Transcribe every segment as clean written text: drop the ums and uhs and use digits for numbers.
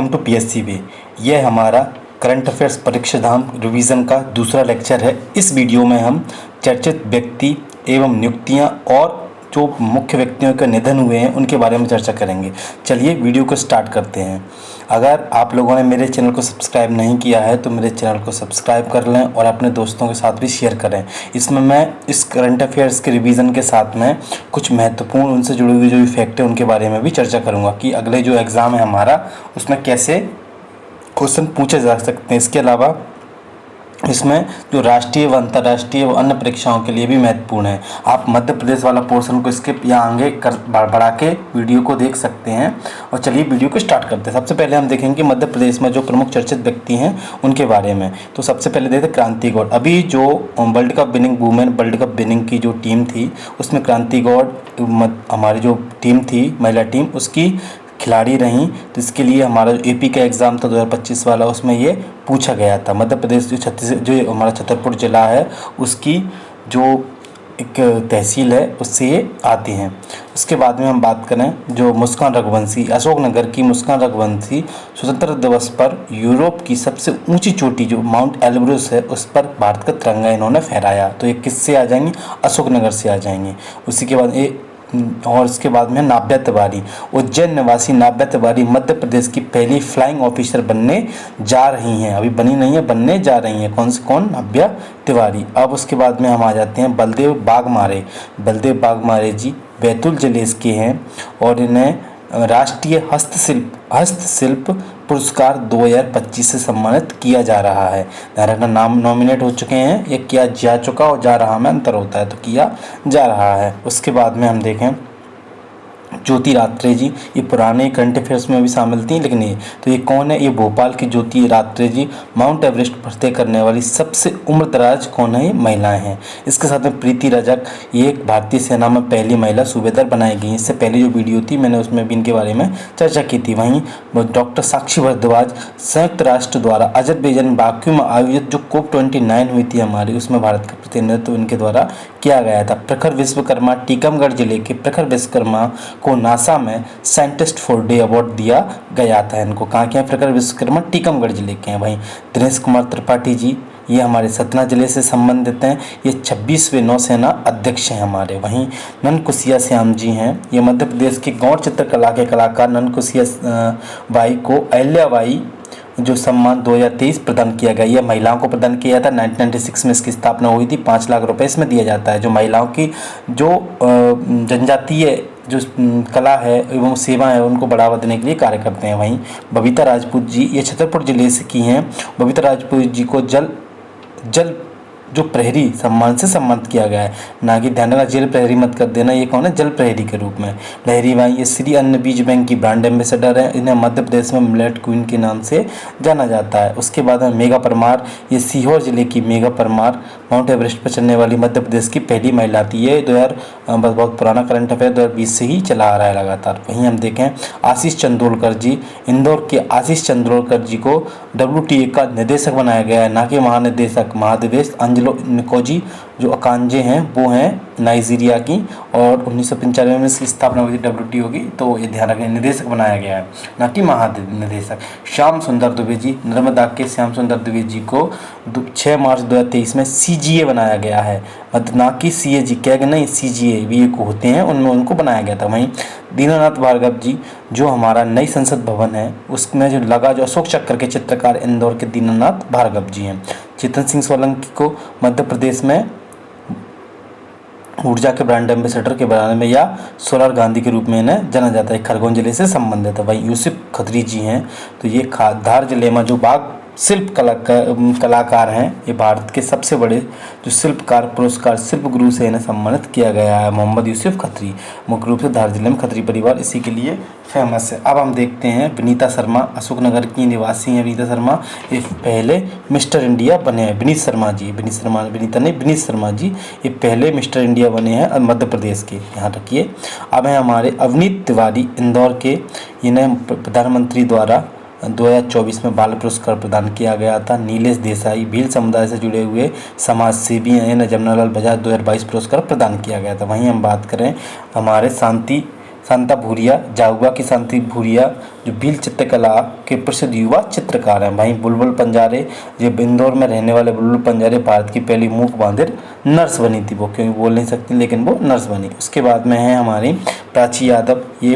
Welcome to PSC वे। यह हमारा current affairs परीक्षा धाम रिवीजन का दूसरा लेक्चर है। इस वीडियो में हम चर्चित व्यक्ति एवं नियुक्तियां और जो मुख्य व्यक्तियों के निधन हुए हैं उनके बारे में चर्चा करेंगे। चलिए वीडियो को स्टार्ट करते हैं। अगर आप लोगों ने मेरे चैनल को सब्सक्राइब नहीं किया है तो मेरे चैनल को सब्सक्राइब कर लें और अपने दोस्तों के साथ भी शेयर करें। इसमें मैं इस करंट अफेयर्स के रिवीजन के साथ में कुछ महत्वपूर्ण उनसे जुड़ी हुई जो भी फैक्ट है उनके बारे में भी चर्चा करूंगा कि अगले जो एग्ज़ाम है हमारा उसमें कैसे क्वेश्चन पूछे जा सकते हैं। इसके अलावा इसमें जो राष्ट्रीय व अंतर्राष्ट्रीय व अन्य परीक्षाओं के लिए भी महत्वपूर्ण है। आप मध्य प्रदेश वाला पोर्शन को स्किप या आगे कर बढ़ा के वीडियो को देख सकते हैं। और चलिए वीडियो को स्टार्ट करते हैं। सबसे पहले हम देखेंगे कि मध्य प्रदेश में जो प्रमुख चर्चित व्यक्ति हैं उनके बारे में। तो सबसे पहले देखते क्रांति गौड़। अभी जो world cup winning women world cup winning की जो टीम थी उसमें क्रांति गौड़ हमारी जो टीम थी महिला टीम उसकी खिलाड़ी रहीं। तो इसके लिए हमारा जो एपी का एग्ज़ाम था 2025 वाला उसमें ये पूछा गया था। मध्य प्रदेश जो हमारा छतरपुर ज़िला है उसकी जो एक तहसील है उससे ये आती हैं। उसके बाद में हम बात करें जो मुस्कान रघुवंशी, अशोकनगर की मुस्कान रघुवंशी स्वतंत्रता दिवस पर यूरोप की सबसे ऊंची चोटी जो माउंट एल्ब्रुस है उस पर भारत का तिरंगा इन्होंने फहराया। तो ये किससे आ जाएंगे? अशोकनगर से आ जाएंगे। उसी के बाद ये और इसके बाद में नाव्या तिवारी, उज्जैन निवासी नाव्या तिवारी मध्य प्रदेश की पहली फ्लाइंग ऑफिसर बनने जा रही हैं। अभी बनी नहीं है, बनने जा रही हैं। कौन? नाव्या तिवारी। अब उसके बाद में हम आ जाते हैं बलदेव बागमारे। बलदेव बागमारे जी बैतूल जिले के हैं और इन्हें राष्ट्रीय हस्तशिल्प पुरस्कार 2025 से सम्मानित किया जा रहा है। ध्यान नाम नॉमिनेट हो चुके हैं, ये किया जा चुका और जा रहा में अंतर होता है, तो किया जा रहा है। उसके बाद में हम देखें ज्योति रात्रे जी, ये पुराने करंट अफेयर्स में भी शामिल थी लेकिन ये तो ये कौन है? ये भोपाल की ज्योति रात्रे जी माउंट एवरेस्ट फतह करने वाली सबसे उम्रदराज कौन है? ये महिलाएं हैं। इसके साथ में प्रीति रजक, ये एक भारतीय सेना में पहली महिला सूबेदार बनाई गई। इससे पहले जो वीडियो थी मैंने उसमें भी इनके बारे में चर्चा की थी। वहीं डॉक्टर साक्षी भारद्वाज, संयुक्त राष्ट्र द्वारा अजरबैजान बाकू में आयोजित जो COP29 हुई थी हमारी उसमें भारत का प्रतिनिधित्व इनके द्वारा किया गया था। प्रखर विश्वकर्मा, टीकमगढ़ जिले के प्रखर विश्वकर्मा को नासा में साइंटिस्ट फॉर डे अवार्ड दिया गया था। इनको कहाँ के हैं? प्रखर विश्वकर्मा टीकमगढ़ जिले के हैं। वहीं दिनेश कुमार त्रिपाठी जी, ये हमारे सतना जिले से संबंधित हैं। ये 26वें नौसेना अध्यक्ष हैं हमारे। वहीं ननकुसिया श्याम जी हैं, ये मध्य प्रदेश के गौड़ चित्रकला के कलाकार ननकुसिया बाई को अहिल्याबाई जो सम्मान 2023 प्रदान किया गया। यह महिलाओं को प्रदान किया था। 1996 में इसकी स्थापना हुई थी। 5 लाख रुपए इसमें दिया जाता है। जो महिलाओं की जो जनजातीय जो कला है एवं सेवा है उनको बढ़ावा देने के लिए कार्य करते हैं। वहीं बबीता राजपूत जी, ये छतरपुर जिले से की हैं। बबीता राजपूत जी को जल जो प्रहरी सम्मान से सम्मानित किया गया है, ना कि ध्यान रखना जेल प्रहरी मत कर देना। ये कौन है? जल प्रहरी के रूप में लहरी बाई, ये श्री अन्न बीज बैंक की ब्रांड एम्बेसडर है। इन्हें मध्य प्रदेश में मिलेट क्वीन के नाम से जाना जाता है। उसके बाद में मेघा परमार, ये सीहोर जिले की मेघा परमार माउंट एवरेस्ट पर चढ़ने वाली मध्य प्रदेश की पहली महिला थी। ये 2000 बहुत पुराना करंट अफेयर 2020 से ही चला आ रहा है लगातार। वहीं हम देखें आशीष चंदोलकर जी, इंदौर के आशीष चंदोलकर जी को WTA का निदेशक बनाया गया है, ना कि महानिदेशक। महानिदेश अंजलो निकोजी जो अकांजे हैं वो हैं नाइजीरिया की और 1995 में इसकी स्थापना हुई थी WTO की। तो ये ध्यान रखें निदेशक बनाया गया है, ना कि महानिदेशक। श्याम सुंदर दुबे जी, नर्मदा के श्याम सुंदर दुबे जी को 6 मार्च 2023 में CGA बनाया गया है, ना कि CAG क्या कि नहीं, CGA भी एक होते हैं उनमें उनको बनाया गया था। वहीं दीनानाथ भार्गव जी जो हमारा नई संसद भवन है उसमें जो लगा जो अशोक चक्र के चित्रकार इंदौर के दीनानाथ भार्गव जी हैं। चेतन सिंह सोलंकी को मध्य प्रदेश में ऊर्जा के ब्रांड एम्बेसडर के बारे में या सोलर गांधी के रूप में इन्हें जाना जाता है। खरगोन जिले से संबंधित है। वहीं यूसुफ खत्री जी हैं, तो ये धार जिले में जो बाघ शिल्प कलाकार हैं, ये भारत के सबसे बड़े जो शिल्पकार पुरस्कार शिल्प गुरु से इन्हें सम्मानित किया गया है। मोहम्मद यूसुफ खत्री, मुख्य रूप से धार जिले में खत्री परिवार इसी के लिए फेमस है। अब हम देखते हैं विनीता शर्मा, अशोकनगर की निवासी हैं विनीता शर्मा। ये पहले मिस्टर इंडिया बने हैं। विनीत शर्मा जी, विनीत शर्मा जी ये पहले मिस्टर इंडिया बने हैं मध्य प्रदेश के, यहाँ रखिए। अब हैं हमारे अवनीत तिवारी, इंदौर के, इन्हें प्रधानमंत्री द्वारा 2024 में बाल पुरस्कार प्रदान किया गया था। नीलेश देसाई, भील समुदाय से जुड़े हुए समाज सेवी हैं, इन्हें जमनालाल बजाज 2022 पुरस्कार प्रदान किया गया था। वहीं हम बात करें हमारे शांति शांता भूरिया, जाहुआ की शांति भूरिया जो भील चित्रकला के प्रसिद्ध युवा चित्रकार हैं। वहीं बुलबुल पंजारे, ये इंदौर में रहने वाले बुलबुल पंजारे भारत की पहली मूक बधिर नर्स बनी थी। वो क्योंकि बोल नहीं सकती लेकिन वो नर्स बनी। उसके बाद में है हमारी प्राची यादव, ये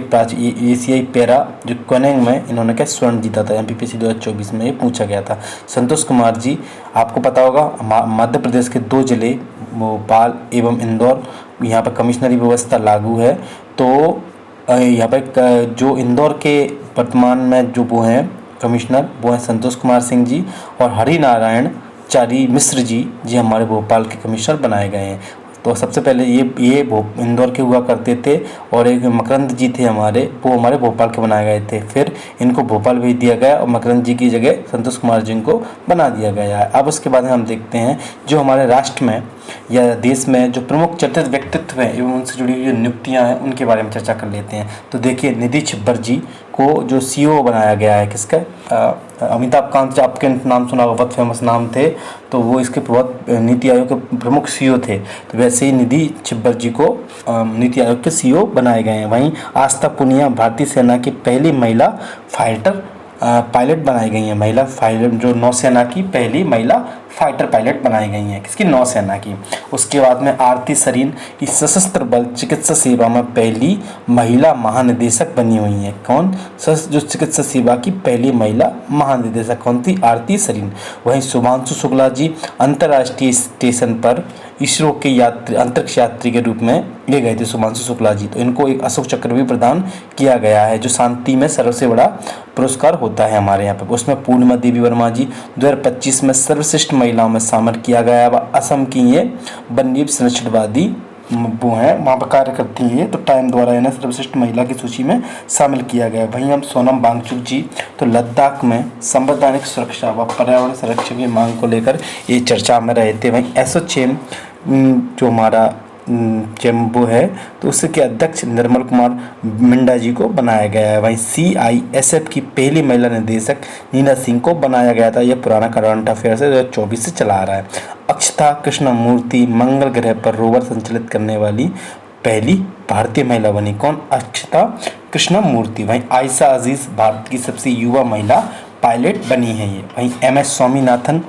एशियाई पैरा जो क्वेनिंग में इन्होंने क्या स्वर्ण जीता था, MPPC 2024 में ये पूछा गया था। संतोष कुमार जी, आपको पता होगा मध्य प्रदेश के 2 जिले भोपाल एवं इंदौर, यहाँ पर कमिश्नरी व्यवस्था लागू है। तो यहाँ पर जो इंदौर के वर्तमान में जो वो हैं कमिश्नर, वो हैं संतोष कुमार सिंह जी, और हरि नारायण चारी मिश्र जी हमारे भोपाल के कमिश्नर बनाए गए हैं। तो सबसे पहले ये इंदौर के हुआ करते थे, और एक मकरंद जी थे हमारे, वो हमारे भोपाल के बनाए गए थे। फिर इनको भोपाल भेज दिया गया और मकरंद जी की जगह संतोष कुमार जी को बना दिया गया है। अब उसके बाद हम देखते हैं जो हमारे राष्ट्र में या देश में जो प्रमुख चर्चित व्यक्तित्व हैं एवं उनसे जुड़ी हुई जो नियुक्तियाँ हैं उनके बारे में चर्चा कर लेते हैं। तो देखिए, निधि छिब्बर जी को जो CEO बनाया गया है, किसका, अमिताभ कांत, आपके नाम सुना होगा, बहुत फेमस नाम थे, तो वो इसके बहुत नीति आयोग के प्रमुख CEO थे। तो वैसे ही निधि छिब्बर जी को नीति आयोग के CEO बनाए गए हैं। वहीं आस्था पुनिया भारतीय सेना की पहली महिला फाइटर पायलट बनाई गई हैं। महिला पायलट जो नौसेना की पहली महिला फाइटर पायलट बनाई गई हैं, किसकी, नौसेना की। उसके बाद में आरती सरीन की सशस्त्र बल चिकित्सा सेवा में पहली महिला महानिदेशक बनी हुई हैं। कौन, जो चिकित्सा सेवा की पहली महिला महानिदेशक कौन थी, आरती सरीन। वहीं शुभांशु शुक्ला जी अंतर्राष्ट्रीय स्टेशन पर इसरो के अंतरिक्ष यात्री के रूप में ले गए थे शुभांशु शुक्ला जी। तो इनको एक अशोक चक्र भी प्रदान किया गया है, जो शांति में सबसे बड़ा पुरस्कार होता है हमारे यहाँ पर। उसमें पूर्णिमा देवी वर्मा जी 2025 में सर्वश्रेष्ठ महिलाओं में शामिल किया गया है। असम की ये वन्यजीव संरक्षणवादी वो हैं, वहाँ पर कार्य करती हैं, तो टाइम द्वारा इन्हें सर्वश्रेष्ठ महिला की सूची में शामिल किया गया। वहीं हम सोनम वांगचुक जी, तो लद्दाख में संवैधानिक सुरक्षा व पर्यावरण संरक्षण की मांग को लेकर ये चर्चा में रहे थे। वहीं एसोचैम जो हमारा चैम्बो है, तो उसके अध्यक्ष निर्मल कुमार मिंडा जी को बनाया गया है। वहीं CISF की पहली महिला निदेशक नीना सिंह को बनाया गया था। यह पुराना करंट अफेयर है, 2024 से चला आ रहा है। अक्षता कृष्णमूर्ति मंगल ग्रह पर रोवर संचालित करने वाली पहली भारतीय महिला बनी। कौन, अक्षता कृष्णमूर्ति। वहीं आयशा अजीज भारत की सबसे युवा महिला पायलट बनी है ये। वहीं MS स्वामीनाथन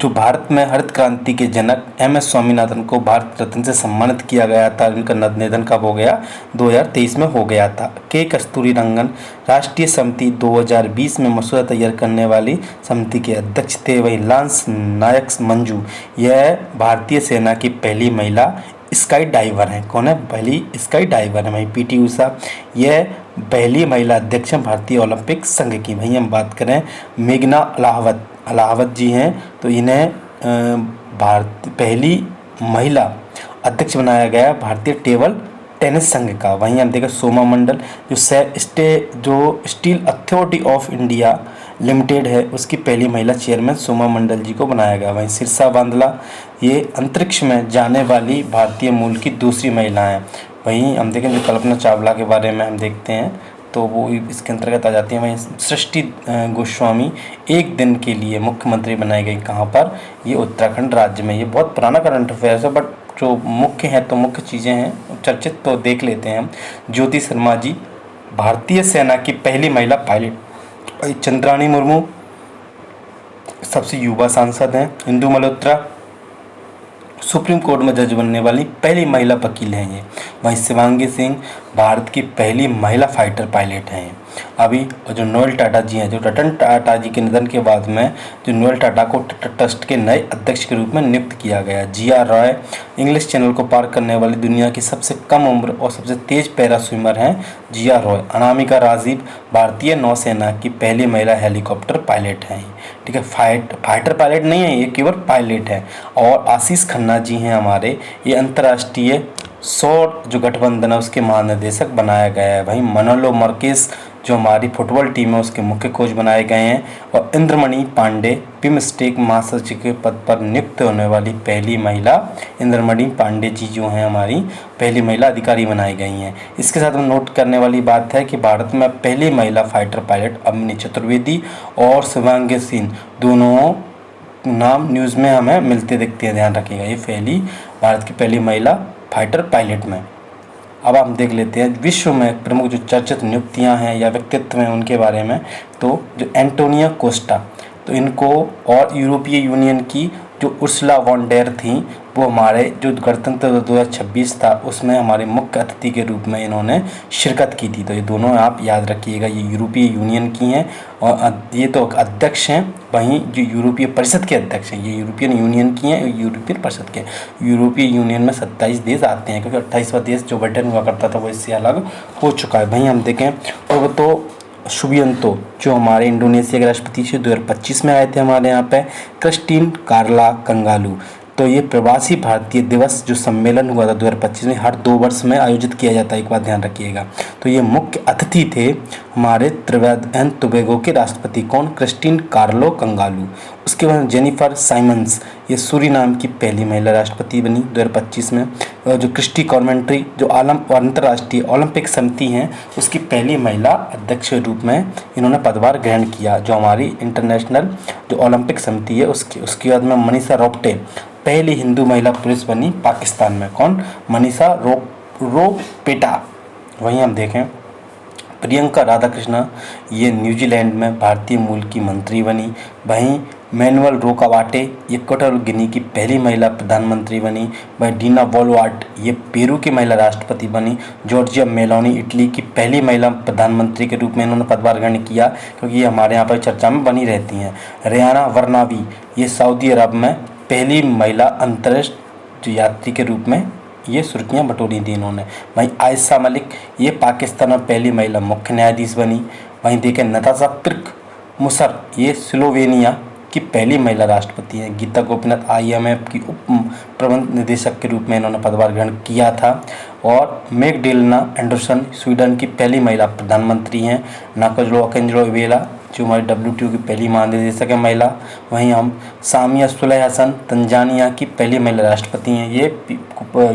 जो भारत में हरित क्रांति के जनक MS स्वामीनाथन को भारत रत्न से सम्मानित किया गया था। इनका निधन कब हो गया, 2023 में हो गया था। के कस्तूरी रंगन राष्ट्रीय समिति 2020 में मसौदा तैयार करने वाली समिति के अध्यक्ष थे। वहीं लांस नायक मंजू, यह भारतीय सेना की पहली महिला स्काई डाइवर है। कौन है, पहली स्काई डाइवर है। वहीं PT उषा, यह पहली महिला अध्यक्ष हैं भारतीय ओलंपिक संघ की। वहीं हम बात करें मेघना अलाहावत जी हैं, तो इन्हें पहली महिला अध्यक्ष बनाया गया भारतीय टेबल टेनिस संघ का। वहीं हम देखें सोमा मंडल जो steel authority of India limited है, उसकी पहली महिला चेयरमैन सोमा मंडल जी को बनाया गया। वहीं सिरसा बांदला, ये अंतरिक्ष में जाने वाली भारतीय मूल की दूसरी महिला हैं। वहीं हम देखें जो कल्पना चावला के बारे में हम देखते हैं, तो वो इसके अंतर्गत आ जाती है। वहीं सृष्टि गोस्वामी एक दिन के लिए मुख्यमंत्री बनाई गई। कहाँ पर, ये उत्तराखंड राज्य में। ये बहुत पुराना करंट अफेयर्स है, बट जो मुख्य है तो मुख्य चीज़ें हैं चर्चित, तो देख लेते हैं हम। ज्योति शर्मा जी भारतीय सेना की पहली महिला पायलट। चंद्राणी मुर्मू सबसे युवा सांसद हैं। इंदु मल्होत्रा सुप्रीम कोर्ट में जज बनने वाली पहली महिला वकील हैं ये। वहीं शिवांगी सिंह भारत की पहली महिला फाइटर पायलट हैं अभी। और जो नोएल टाटा जी हैं, जो रतन टाटा जी के निधन के बाद में जो नोएल टाटा को ट्रस्ट के नए अध्यक्ष के रूप में नियुक्त किया गया। जिया रॉय इंग्लिश चैनल को पार करने वाली दुनिया की सबसे कम उम्र और सबसे तेज पैरा स्विमर हैं जिया रॉय। अनामिका राजीव भारतीय नौसेना की पहली महिला हेलीकॉप्टर पायलट हैं। ठीक है, फाइटर पायलट नहीं है, ये केवल पायलट है। और आशीष खन्ना जी हैं हमारे, ये अंतर्राष्ट्रीय सौर जो गठबंधन है उसके महानिदेशक बनाया गया है। वहीं मनोलो मर्केस जो हमारी फुटबॉल टीम है उसके मुख्य कोच बनाए गए हैं। और इंद्रमणि पांडे बिमस्टेक महासचिव के पद पर नियुक्त होने वाली पहली महिला इंद्रमणि पांडे जी जो हैं हमारी पहली महिला अधिकारी बनाई गई हैं। इसके साथ हम नोट करने वाली बात है कि भारत में पहली महिला फाइटर पायलट अवनी चतुर्वेदी और शिवांगी सिंह दोनों नाम न्यूज़ में हमें मिलते दिखते हैं, ध्यान रखिएगा। ये भारत की पहली महिला फाइटर पायलट में। अब हम देख लेते हैं विश्व में प्रमुख जो चर्चित नियुक्तियां हैं या व्यक्तित्व हैं उनके बारे में। तो जो एंटोनियो कोस्टा, तो इनको, और यूरोपीय यूनियन की जो उर्सुला वॉन डेर थी, वो हमारे जो गणतंत्र 2026 था उसमें हमारे मुख्य अतिथि के रूप में इन्होंने शिरकत की थी। तो ये दोनों आप याद रखिएगा, ये यूरोपीय यूनियन की हैं और ये तो अध्यक्ष हैं, वहीं जो यूरोपीय परिषद के अध्यक्ष हैं ये यूरोपियन यूनियन की हैं, यूरोपियन परिषद के। यूरोपीय यूनियन में 27 देश आते हैं, क्योंकि 28वां देश जो ब्रिटेन हुआ करता था वो इससे अलग हो चुका है। वहीं हम देखें तो शुभियंतो जो हमारे इंडोनेशिया के राष्ट्रपति थे 2025 में आए थे हमारे यहाँ पे। क्रिस्टीन कार्ला कंगालू, तो ये प्रवासी भारतीय दिवस जो सम्मेलन हुआ था 2025 में, हर 2 वर्ष में आयोजित किया जाता है, एक बात ध्यान रखिएगा। तो ये मुख्य अतिथि थे हमारे त्रिनिदाद एंड टोबैगो के राष्ट्रपति, कौन? Christine Carlo कंगालू। उसके बाद जेनिफर साइमंस, ये सूरीनाम की पहली महिला राष्ट्रपति बनी 2025 में। और जो क्रिस्टी कॉर्मेंट्री जो अंतर्राष्ट्रीय ओलंपिक समिति हैं उसकी पहली महिला अध्यक्ष के रूप में इन्होंने पदभार ग्रहण किया, जो हमारी इंटरनेशनल जो ओलंपिक समिति है उसकी। उसके बाद में मनीषा रोपटे, पहली हिंदू महिला पुलिस बनी पाकिस्तान में, कौन? मनीषा रोपेटा। वहीं हम देखें प्रियंका राधाकृष्णा, ये न्यूजीलैंड में भारतीय मूल की मंत्री बनी। वहीं मैनुअल रोकावाटे, ये इक्वाटोरियल गिनी की पहली महिला प्रधानमंत्री बनी। वहीं डीना बोलवार्ट, ये पेरू की महिला राष्ट्रपति बनी। जॉर्जिया मेलोनी, इटली की पहली महिला प्रधानमंत्री के रूप में इन्होंने पदभार ग्रहण किया, क्योंकि ये हमारे यहाँ पर चर्चा में बनी रहती हैं। रेहाना वर्नावी, ये सऊदी अरब में पहली महिला अंतर्राष्ट्रीय यात्री के रूप में ये सुर्खियाँ बटोरी थी इन्होंने। वहीं आयशा मलिक, ये पाकिस्तान में पहली महिला मुख्य न्यायाधीश बनी। वहीं देखें नताशा पिर्क मुसर, ये स्लोवेनिया की पहली महिला राष्ट्रपति हैं। गीता गोपीनाथ IMF की उप प्रबंध निदेशक के रूप में इन्होंने पदभार ग्रहण किया था। और मैगडेलेना एंडरसन, स्वीडन की पहली महिला प्रधानमंत्री हैं। नाकजलो अकेंजलो-इवेला, जो हमारी WTO की पहली महानिदेशक है महिला। वहीं हम सामिया सुलह हसन, तंजानिया की पहली महिला राष्ट्रपति हैं। ये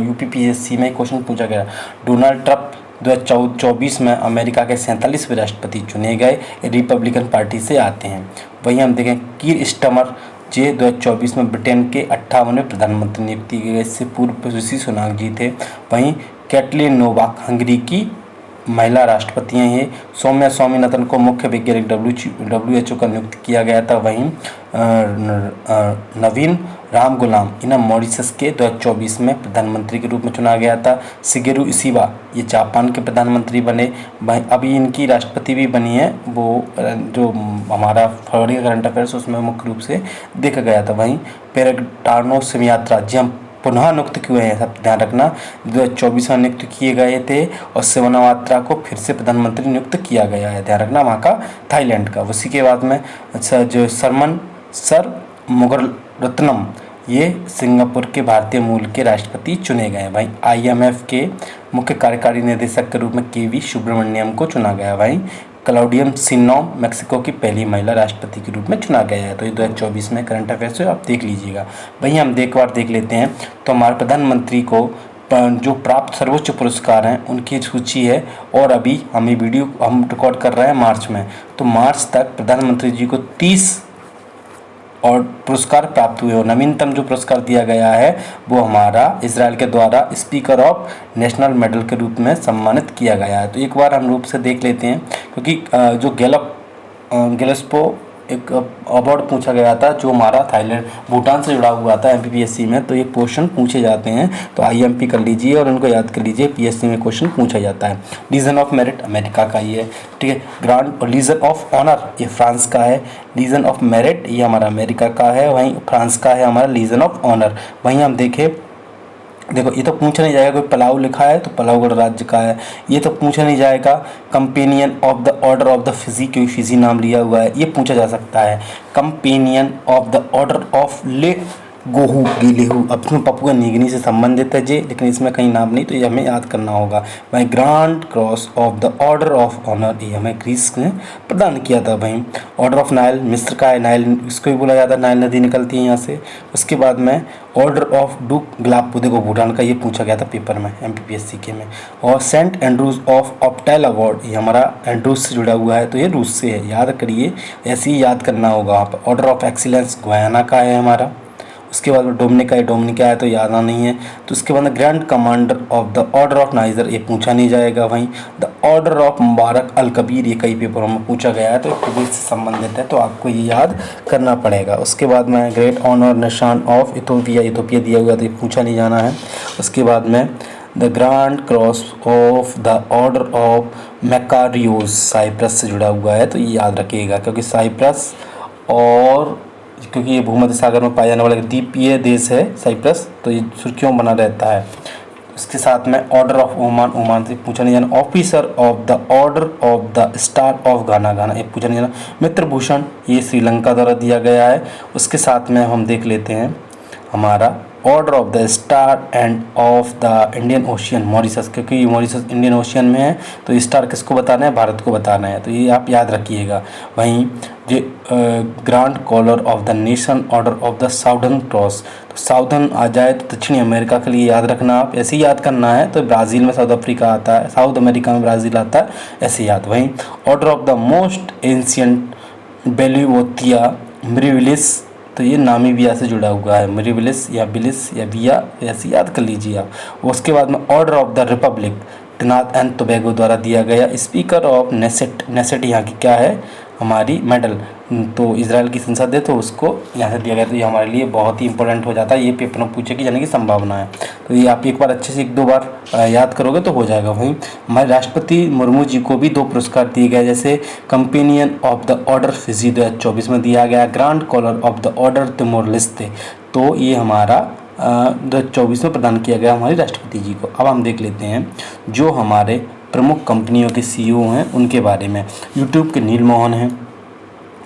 UPPSC में क्वेश्चन पूछा गया। डोनाल्ड ट्रंप 2024 में अमेरिका के 47वें राष्ट्रपति चुने गए, रिपब्लिकन पार्टी से आते हैं। वहीं हम देखें कीर स्टारमर, जे 2024 में ब्रिटेन के 58वें प्रधानमंत्री नियुक्ति किए गए, इससे पूर्व ऋषि सुनाक जी थे। वहीं कैटलिन नोवाक, हंगरी की महिला राष्ट्रपति हैं ये। सौम्या स्वामीनाथन को मुख्य वैज्ञानिक WHO का नियुक्त किया गया था। वहीं नवीन रामगुलाम, इन्हें मॉरिशस के 2024 में प्रधानमंत्री के रूप में चुना गया था। शिगेरू इशिबा, ये जापान के प्रधानमंत्री बने। अभी इनकी राष्ट्रपति भी बनी है, वो जो हमारा फरवरी का करंट अफेयर्स उसमें मुख्य रूप से देखा गया था। वहीं पेरेग्रानो सिमयात्रा, जी हम पुनः नियुक्त हुए हैं, सब ध्यान रखना, 2024 में नियुक्त किए गए थे। और सिमयात्रा को फिर से प्रधानमंत्री नियुक्त किया गया है, ध्यान रखना, वहाँ का थाईलैंड का। उसी के बाद में जो सर मुगररत्नम, ये सिंगापुर के भारतीय मूल के राष्ट्रपति चुने गए। वहीं IMF के मुख्य कार्यकारी निदेशक के रूप में KV सुब्रमण्यम को चुना गया। वहीं क्लाउडियम सिनोम, मैक्सिको की पहली महिला राष्ट्रपति के रूप में चुना गया है। तो ये 2024 में करंट अफेयर्स है, आप देख लीजिएगा। वहीं हम देख लेते हैं तो हमारे प्रधानमंत्री को जो प्राप्त सर्वोच्च पुरस्कार हैं उनकी सूची है। और अभी हम ये वीडियो हम रिकॉर्ड कर रहे हैं मार्च में, तो मार्च तक प्रधानमंत्री जी को 30 और पुरस्कार प्राप्त हुए। और नवीनतम जो पुरस्कार दिया गया है वो हमारा इजराइल के द्वारा स्पीकर ऑफ नेशनल मेडल के रूप में सम्मानित किया गया है। तो एक बार हम रूप से देख लेते हैं, क्योंकि जो गैलस्पो एक अवार्ड पूछा गया था जो हमारा थाईलैंड भूटान से जुड़ा हुआ था MPPSC में, तो ये क्वेश्चन पूछे जाते हैं, तो IMP कर लीजिए और उनको याद कर लीजिए, PSC में क्वेश्चन पूछा जाता है। लीजन ऑफ मेरिट अमेरिका का ही है, ठीक है। ग्रांड और लीजन ऑफ ऑनर ये फ्रांस का है। लीजन ऑफ मेरिट ये हमारा अमेरिका का है, वहीं फ्रांस का है हमारा लीजन ऑफ ऑनर। वहीं हम देखें, देखो ये तो पूछा नहीं जाएगा, कोई पलाऊ लिखा है तो पलाऊ गणराज्य का है। ये तो पूछा नहीं जाएगा companion of the order of the Fiji, क्योंकि फिजी नाम लिया हुआ है, ये पूछा जा सकता है। Companion of the order of ले गोहू गिलेहू, अपने पपुआ न्यूगिनी से संबंधित है जे, लेकिन इसमें कहीं नाम नहीं, तो ये हमें याद करना होगा। वहीं grand cross of the order of honour, ये हमें ग्रीस ने प्रदान किया था। वहीं ऑर्डर ऑफ नाइल मिस्र का है, नाइल इसको भी बोला जाता है, नाइल नदी निकलती है यहाँ से। उसके बाद में ऑर्डर ऑफ डुक ग्लापू, देखो भूटान का, ये पूछा गया था पेपर में MPPSC के में। और सेंट एंड्रूज ऑफ ऑप्टाइल अवार्ड, ये हमारा एंड्रूज से जुड़ा हुआ है, तो ये रूस से है, याद करिए, ऐसे ही याद करना होगा। वहाँ पर ऑर्डर ऑफ एक्सीलेंस गुयाना का है हमारा। उसके बाद में डोमिनिका है तो याद आना नहीं है। तो उसके बाद में grand commander of the order of niger, ये पूछा नहीं जाएगा। वहीं द ऑर्डर ऑफ मुबारक अल कबीर, ये कई पेपरों में पूछा गया है, तो कबीर से संबंधित है, तो आपको ये याद करना पड़ेगा। उसके बाद में ग्रेट ऑनर निशान ऑफ इथोपिया दिया हुआ, तो ये पूछा नहीं जाना है। उसके बाद में the grand cross of the order of Makarios, Cyprus से जुड़ा हुआ है, तो ये याद रखिएगा, क्योंकि साइप्रस और क्योंकि ये भूमध्य सागर में पाया जाने वाला द्वीपीय देश है साइप्रस, तो ये सुर्खियों बना रहता है। इसके साथ में ऑर्डर ऑफ ओमान से पूछा नहीं जाना। Officer of the order of the star of घाना, ये पूछा नहीं जाना। मित्र भूषण, ये श्रीलंका द्वारा दिया गया है। उसके साथ में हम देख लेते हैं हमारा order of the star end of the Indian ocean, Mauritius, क्योंकि मॉरिशस इंडियन ओशियन में है, तो स्टार किसको बताना है, भारत को बताना है, तो ये आप याद रखिएगा। वहीं जो grand collar of the nation order of the southern cross, तो साउदर्न आ जाए तो दक्षिणी अमेरिका के लिए याद रखना, आप ऐसे ही याद करना है। तो ब्राज़ील में साउथ अफ्रीका आता है, साउथ अमेरिका में ब्राज़ील आता है, ऐसे याद। वहीं order of the most ancient बेलिवोथिया मिरिविलिस, तो ये नामीबिया से जुड़ा हुआ है, मिरिविलिस या बिलिस या बिया, ऐसे याद कर लीजिए आप। उसके बाद में order of the Republic Trinidad and Tobago द्वारा दिया गया। स्पीकर ऑफ नेसेट यहाँ की क्या है, हमारी मेडल, तो इजराइल की संसद है, तो उसको यहाँ से दिया गया, तो ये हमारे लिए बहुत ही इंपॉर्टेंट हो जाता है, ये पेपर में पूछे की जाने की संभावना है। तो ये आप एक बार अच्छे से 1-2 बार याद करोगे तो हो जाएगा। वहीं हमारे राष्ट्रपति मुर्मू जी को भी 2 पुरस्कार दिए गए, जैसे companion of the order Fiji 2024 में दिया गया, grand collar of the order Timor Leste, तो ये हमारा 2024 में प्रदान किया गया हमारे राष्ट्रपति जी को। अब हम देख लेते हैं जो हमारे प्रमुख कंपनियों के सीईओ हैं उनके बारे में। यूट्यूब के नील मोहन हैं,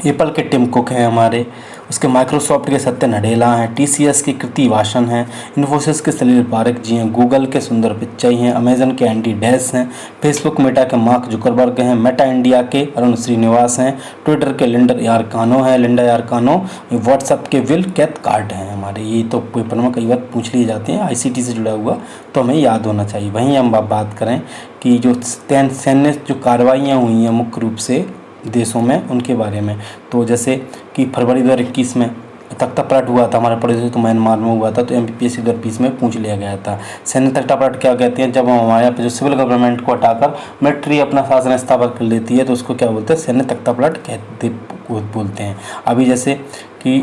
एप्पल के टिम कुक हैं हमारे, उसके माइक्रोसॉफ्ट के सत्य नडेला हैं, टीसीएस की कृति वासन हैं, इन्फोसिस के सलील पारेख जी हैं, गूगल के सुंदर पिच्चई हैं, अमेजन के एंडी डैश हैं, फेसबुक मेटा के मार्क जुकरबर्ग हैं, मेटा इंडिया के अरुण श्रीनिवास हैं, ट्विटर के लिंडा यारकानो, व्हाट्सएप के विल कैथकार्ट हैं हमारे। ये तो पेपर में कई बार पूछ लिए जाते हैं, आईसीटी से जुड़ा हुआ, तो हमें याद होना चाहिए। वहीं हम बात करें कि जो सैन्य जो कार्रवाइयाँ हुई हैं मुख्य रूप से देशों में, उनके बारे में, तो जैसे कि फरवरी 2021 में तख्ता पलट हुआ था हमारे पड़ोसी, तो म्यांमार में हुआ था, तो MPPSC 2020 में पूछ लिया गया था। सैन्य तख्ता पलट क्या कहते हैं, जब हम हमारे यहाँ पे जो सिविल गवर्नमेंट को हटाकर मिलिट्री अपना शासन स्थापित कर लेती है, तो उसको क्या बोलते हैं, सैन्य तख्ता पलट बोलते हैं। अभी जैसे कि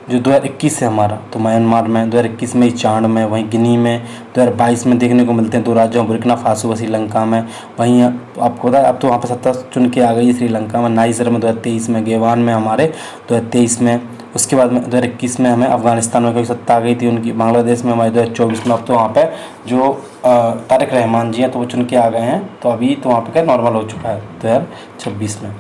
जो 2021 है हमारा, तो म्यांमार में 2021 में, चांड में, वहीं गिनी में 2022 में देखने को मिलते हैं 2 राज्यों, बुर्किना फासो व श्रीलंका में। वहीं आपको पता है अब तो वहाँ पर सत्ता चुन के आ गई श्रीलंका में, नाइजर में 2023 में, गेवान में हमारे 2023 में। उसके बाद में 2021 में हमें अफगानिस्तान में कोई सत्ता आ गई थी उनकी, बांग्लादेश में हमारे 2024 में। अब तो वहाँ पर जो तारिक रहमान जी हैं तो वो चुन के आ गए हैं, तो अभी तो वहाँ पर क्या नॉर्मल हो चुका है 2026 में।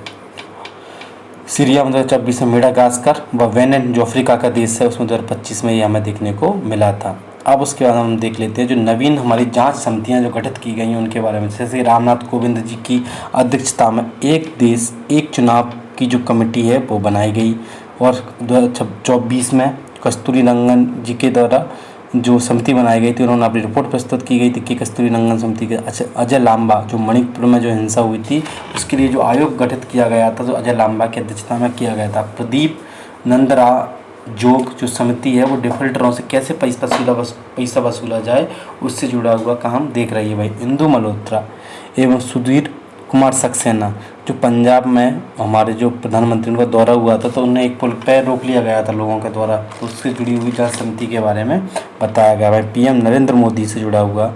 सीरिया में 2026 में, मेडागास्कर व वेनेन जो अफ्रीका का देश है उसमें 2025 में ये हमें देखने को मिला था। अब उसके बाद हम देख लेते हैं जो नवीन हमारी जांच समितियां जो गठित की गई हैं उनके बारे में। जैसे रामनाथ कोविंद जी की अध्यक्षता में एक देश एक चुनाव की जो कमेटी है वो बनाई गई, और 2024 में कस्तूरी रंगन जी के द्वारा जो समिति बनाई गई थी, उन्होंने अपनी रिपोर्ट प्रस्तुत की गई थी कि कस्तूरी रंगन समिति के अजय लांबा जो मणिपुर में जो हिंसा हुई थी उसके लिए जो आयोग गठित किया गया था, जो अजय लांबा की अध्यक्षता में किया गया था। प्रदीप नंदरा जोग जो समिति है वो डिफॉल्टरों से कैसे पैसा वसूला जाए उससे जुड़ा हुआ काम देख रही है भाई। इंदु मल्होत्रा एवं सुधीर कुमार सक्सेना जो पंजाब में हमारे जो प्रधानमंत्री उनका दौरा हुआ था, तो उन्हें एक पुल पर रोक लिया गया था लोगों के द्वारा, तो उससे जुड़ी हुई जांच समिति के बारे में बताया गया भाई। पीएम नरेंद्र मोदी से जुड़ा हुआ,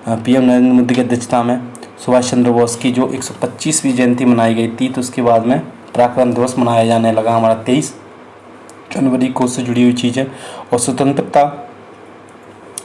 पीएम नरेंद्र मोदी की अध्यक्षता में सुभाष चंद्र बोस की जो 125वीं जयंती मनाई गई थी, तो उसके बाद में पराक्रम दिवस मनाया जाने लगा हमारा 23 जनवरी को, उससे जुड़ी हुई चीज़ें। और स्वतंत्रता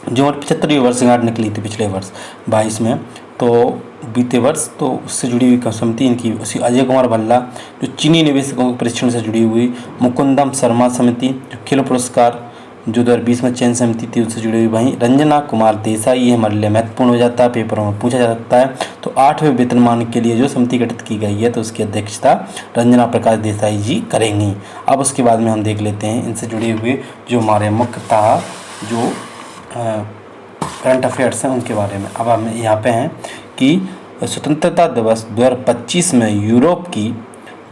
जो हमारी 75वीं वर्षगांठ निकली थी पिछले वर्ष 22 में, तो बीते वर्ष, तो उससे जुड़ी हुई समिति इनकी। उसी अजय कुमार भल्ला जो चीनी निवेशकों के परीक्षण से जुड़ी हुई, मुकुंदम शर्मा समिति जो खेल पुरस्कार जो 2020 में चयन समिति थी उससे जुड़ी हुई। वहीं रंजना कुमार देसाई, ये हमारे लिए महत्वपूर्ण हो जाता है, पेपरों में पूछा जा सकता है। तो 8वें वेतनमान के लिए जो समिति गठित की गई है, तो उसकी अध्यक्षता रंजना प्रकाश देसाई जी करेंगी। अब उसके बाद में हम देख लेते हैं इनसे जुड़े हुए जो हमारे मुख्यतः जो करंट अफेयर्स हैं उनके बारे में। अब हम यहाँ पे हैं कि स्वतंत्रता दिवस 2025 में यूरोप की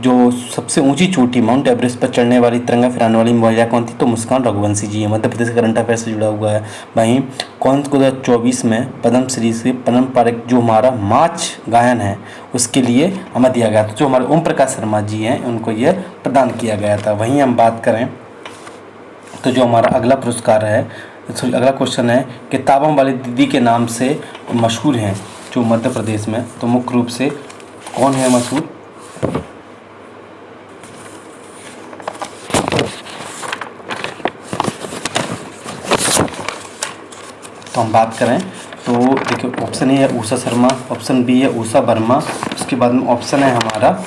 जो सबसे ऊंची चोटी माउंट एवरेस्ट पर चढ़ने वाली तिरंगा फहराने वाली महिला कौन थी? तो मुस्कान रघुवंशी जी है। मध्य प्रदेश के करंट अफेयर से जुड़ा हुआ है। वहीं कौन को 2024 में पद्मश्री से पारंपरिक जो हमारा माच गायन है उसके लिए हमें दिया गया था, जो हमारे ओम प्रकाश शर्मा जी हैं उनको यह प्रदान किया गया था। वहीं हम बात करें तो जो हमारा अगला पुरस्कार है, अगला क्वेश्चन है, किताबों वाली दीदी के नाम से मशहूर हैं जो मध्य प्रदेश में, तो मुख्य रूप से कौन है मशहूर? तो हम बात करें तो देखिए, ऑप्शन ए है उषा शर्मा, ऑप्शन बी है उषा वर्मा, उसके बाद में ऑप्शन है हमारा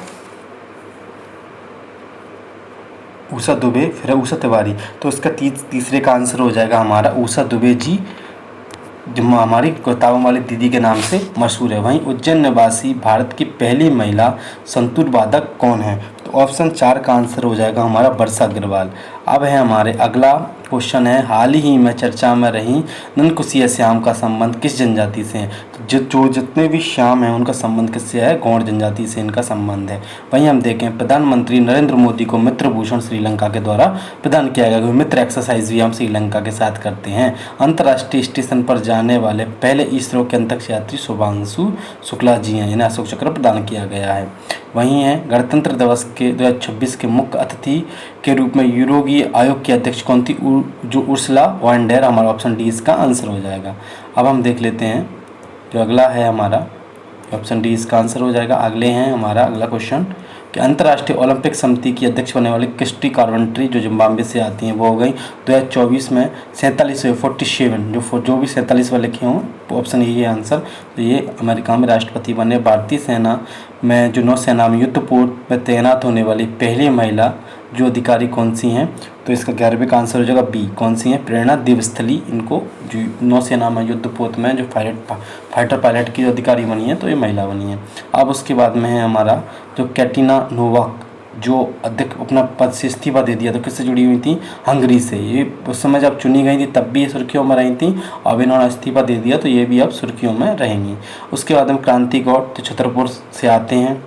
उषा दुबे, फिर है उषा तिवारी। तो इसका तीसरे का आंसर हो जाएगा हमारा उषा दुबे जी, जो हमारी किताबों वाली दीदी के नाम से मशहूर है। वहीं उज्जैन निवासी भारत की पहली महिला संतूर वादक कौन है? तो ऑप्शन 4 का आंसर हो जाएगा हमारा वर्षा अग्रवाल। अब है हमारे अगला क्वेश्चन है, हाल ही में चर्चा में रही ननकुसिया श्याम का संबंध किस जनजाति से है? तो जो जितने भी श्याम हैं उनका संबंध किससे है? गौड़ जनजाति से इनका संबंध है। वहीं हम देखें प्रधानमंत्री नरेंद्र मोदी को मित्र भूषण श्रीलंका के द्वारा प्रदान किया गया, मित्र एक्सरसाइज भी हम श्रीलंका के साथ करते हैं। अंतर्राष्ट्रीय स्टेशन पर जाने वाले पहले इसरो के अंतरिक्ष यात्री शुभांशु शुक्ला जी हैं, इन्हें अशोक चक्र प्रदान किया गया है। वहीं है गणतंत्र दिवस के 2026 के मुख्य अतिथि के रूप में यूरोपीय आयोग की अध्यक्ष कौन थी? जो उर्सुला वॉन डेर, हमारा ऑप्शन डी इसका आंसर हो जाएगा। अब हम देख लेते हैं जो अगला है हमारा, ऑप्शन डी इसका आंसर हो जाएगा। अगले हैं हमारा अगला क्वेश्चन कि अंतर्राष्ट्रीय ओलंपिक समिति की अध्यक्ष बनने वाली क्रिस्टी कार्वेंट्री जो जिम्बाब्वे से आती हैं वो हो गई 2024 में 47 जो भी 47 वाले लिखे हों, ऑप्शन यही है आंसर। तो ये अमेरिका में राष्ट्रपति बने। भारतीय सेना में जो नौसेना में युद्धपोत में तैनात होने वाली पहली महिला जो अधिकारी कौन सी हैं? तो इसका 11वें का आंसर हो जाएगा बी, कौन सी है? प्रेरणा देवस्थली, इनको जो नौसेना में युद्धपोत में जो फाइटर पायलट की जो अधिकारी बनी है तो ये महिला बनी है। अब उसके बाद में है हमारा जो कैटिना नोवाक जो अध्यक्ष अपना पद से इस्तीफा दे दिया, तो किससे जुड़ी हुई थी? हंगरी से। ये उस समय जब चुनी गई थी तब भी ये सुर्खियों में रही थी, अब इन्होंने इस्तीफा दे दिया तो ये भी अब सुर्खियों में रहेंगी। उसके बाद हम क्रांति गौड़ तो छतरपुर से आते हैं।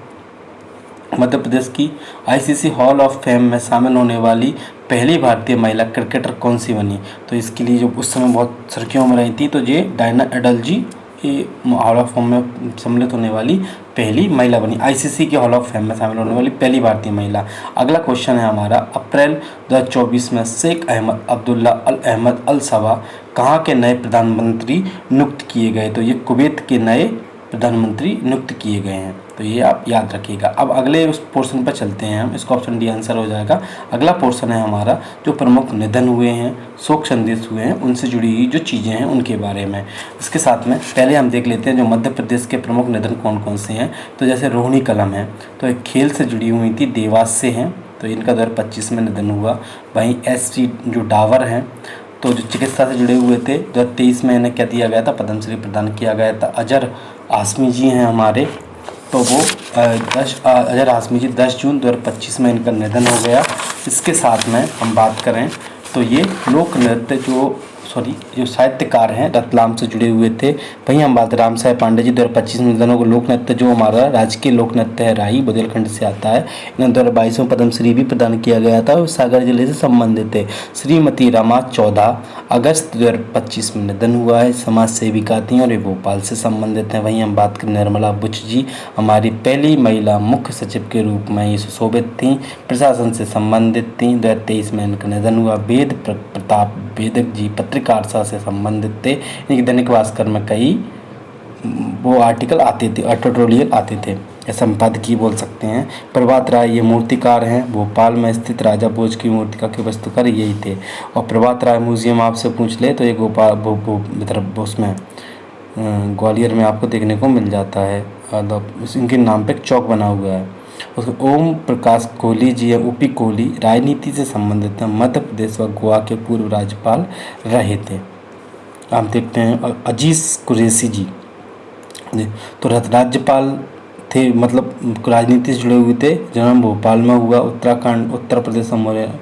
मध्य प्रदेश की आईसीसी हॉल ऑफ फेम में शामिल होने वाली पहली भारतीय महिला क्रिकेटर कौन सी बनी? तो इसके लिए जो उस समय बहुत सुर्खियों में रही थी तो ये डायना एडल्जी हॉल ऑफ फेम में सम्मिलित होने वाली पहली महिला बनी, आईसीसी के हॉल ऑफ फेम में शामिल होने वाली पहली भारतीय महिला। अगला क्वेश्चन है हमारा, अप्रैल 2024 में शेख अहमद अब्दुल्ला अल अहमद अल सबा कहाँ के नए प्रधानमंत्री नियुक्त किए गए? तो ये कुवैत के नए प्रधानमंत्री नियुक्त किए गए हैं, तो ये आप याद रखिएगा। अब अगले उस पोर्शन पर चलते हैं हम, इसका ऑप्शन डी आंसर हो जाएगा। अगला पोर्शन है हमारा जो प्रमुख निधन हुए हैं, शोक संदेश हुए हैं, उनसे जुड़ी हुई जो चीज़ें हैं उनके बारे में। इसके साथ में पहले हम देख लेते हैं जो मध्य प्रदेश के प्रमुख निधन कौन कौन से हैं। तो जैसे रोहिणी कलम है, तो एक खेल से जुड़ी हुई थी, देवास से हैं, तो इनका 2025 में निधन हुआ। वहीं एस.सी. जो डावर हैं तो जो चिकित्सा से जुड़े हुए थे, 2023 में इन्हें क्या दिया गया था? पद्मश्री प्रदान किया गया था। अजर आसमी जी हैं हमारे, तो वो अजर आसमी जी 10 जून 2025 में इनका निधन हो गया। इसके साथ में हम बात करें तो ये लोक नृत्य जो साहित्यकार हैं रतलाम से जुड़े हुए थे। वहीं हम बात राम साहेब पांडे जी 2025 में निधन हो गए। लोक नृत्य जो हमारा राजकीय लोक नृत्य है राही बुंदेलखंड से आता है, इन्हें 2022 में पद्मश्री भी प्रदान किया गया था और सागर जिले से संबंधित थे। श्रीमती रमा 14 अगस्त 2025 में निधन हुआ है, समाज सेविका थी और ये भोपाल से संबंधित हैं। वहीं हम बात करें निर्मला बुच जी, हमारी पहली महिला मुख्य सचिव के रूप में ये सुशोभित थी, प्रशासन से संबंधित थी, 2023 में इनका निधन हुआ। वेद प्रताप वेदक जी पत्रकारिता से संबंधित थे, इनके दैनिक भास्कर में कई वो आर्टिकल आते थे, एडिटोरियल आते थे, या संपादकीय बोल सकते हैं। प्रभात राय ये मूर्तिकार हैं, भोपाल में स्थित राजा भोज की मूर्तिका के वास्तुकार यही थे। और प्रभात राय म्यूजियम आपसे पूछ ले तो ये उसमें ग्वालियर में आपको देखने को मिल जाता है, इनके नाम पे एक चौक बना हुआ है। उसके ओम प्रकाश कोहली जी है, ओपी कोहली राजनीति से संबंधित हैं, मध्य प्रदेश व गोवा के पूर्व राज्यपाल रहे थे। आप देखते हैं अजीज कुरैशी जी तो राज्यपाल थे, मतलब राजनीति से जुड़े हुए थे। जन्म भोपाल में हुआ। उत्तराखंड, उत्तर प्रदेश में,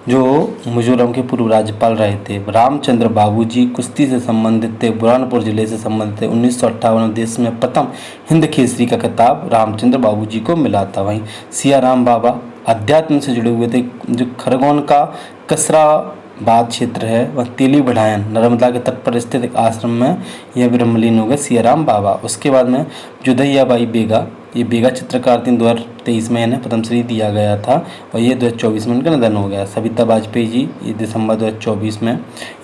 जो मिजोरम के पूर्व राज्यपाल रहे थे। रामचंद्र बाबूजी कुश्ती से संबंधित थे, बुरहानपुर जिले से संबंधित थे। 1958 में देश में प्रथम हिंद केसरी का खिताब रामचंद्र बाबूजी को मिला था। वहीं सियाराम बाबा अध्यात्म से जुड़े हुए थे। जो खरगोन का कसराबाद क्षेत्र है, वह तेली बढ़ायन नर्मदा के तट पर स्थित एक आश्रम में यह ब्रह्मलीन हो गए सियाराम बाबा। उसके बाद में जोधैयाबाई बेगा, ये बेगा चित्रकार थी। 2023 में इन्हें पद्मश्री दिया गया था और ये 2024 में इनका निधन हो गया। सविता वाजपेयी जी, ये दिसंबर 2024 में